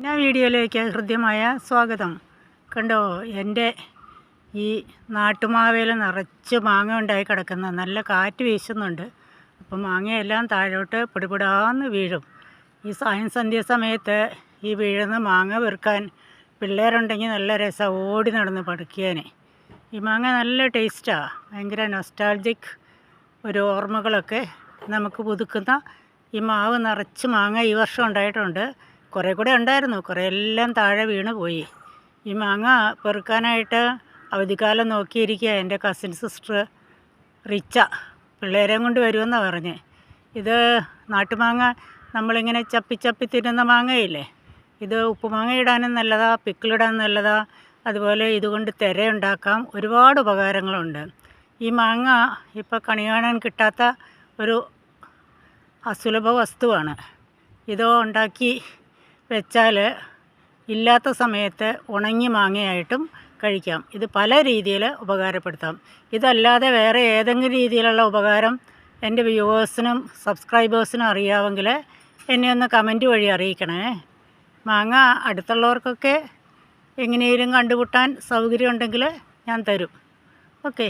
വീഡിയോയിലേക്ക് ഹൃദ്യമായ സ്വാഗതം. കണ്ടോ, എൻ്റെ ഈ നാട്ടുമാവേൽ നിറച്ച് മാങ്ങ ഉണ്ടായി കിടക്കുന്ന നല്ല കാറ്റ് വീശുന്നുണ്ട്. അപ്പം മാങ്ങയെല്ലാം താഴോട്ട് പിടിപിടാന്ന് വീഴും. ഈ സന്ധ്യ സമയത്ത് ഈ വീഴുന്ന മാങ്ങ പെറുക്കാൻ പിള്ളേരുണ്ടെങ്കിൽ നല്ല രസം ഓടി നടന്ന് പറിക്കാൻ. ഈ മാങ്ങ നല്ല ടേസ്റ്റാണ്. ഭയങ്കര നൊസ്റ്റാൾജിക് ഒരു ഓർമ്മകളൊക്കെ നമുക്ക് പുതുക്കുന്ന ഈ മാവ് നിറച്ച് മാങ്ങ ഈ വർഷം ഉണ്ടായിട്ടുണ്ട്. കുറേ കൂടെ ഉണ്ടായിരുന്നു, കുറേ എല്ലാം താഴെ വീണ് പോയി. ഈ മാങ്ങ പെറുക്കാനായിട്ട് അവധിക്കാലം നോക്കിയിരിക്കുക എൻ്റെ കസിൻ സിസ്റ്റർ റിച്ച. പിള്ളേരെയും കൊണ്ട് വരുമെന്നാണ് പറഞ്ഞത്. ഇത് നാട്ടുമാങ്ങ നമ്മളിങ്ങനെ ചപ്പി തിന്നുന്ന മാങ്ങയില്ലേ, ഇത് ഉപ്പുമാങ്ങ ഇടാനും നല്ലതാണ്, പിക്കിളിടാനും നല്ലതാണ്. അതുപോലെ ഇതുകൊണ്ട് തിരയുണ്ടാക്കാം, ഒരുപാട് ഉപകാരങ്ങളുണ്ട്. ഈ മാങ്ങ ഇപ്പോൾ കണി കാണാൻ കിട്ടാത്ത ഒരു അസുലഭ വസ്തുവാണ്. ഇതോ ഉണ്ടാക്കി വെച്ചാൽ ഇല്ലാത്ത സമയത്ത് ഉണങ്ങി മാങ്ങയായിട്ടും കഴിക്കാം. ഇത് പല രീതിയിൽ ഉപകാരപ്പെടുത്താം. ഇതല്ലാതെ വേറെ ഏതെങ്കിലും രീതിയിലുള്ള ഉപകാരം എൻ്റെ വ്യൂവേഴ്സിനും സബ്സ്ക്രൈബേഴ്സിനും അറിയാമെങ്കിൽ എന്നെ ഒന്ന് കമൻറ്റ് വഴി അറിയിക്കണേ. മാങ്ങ അടുത്തുള്ളവർക്കൊക്കെ എങ്ങനെയും കണ്ടുമുട്ടാൻ സൗകര്യം ഉണ്ടെങ്കിൽ ഞാൻ തരും. ഓക്കെ.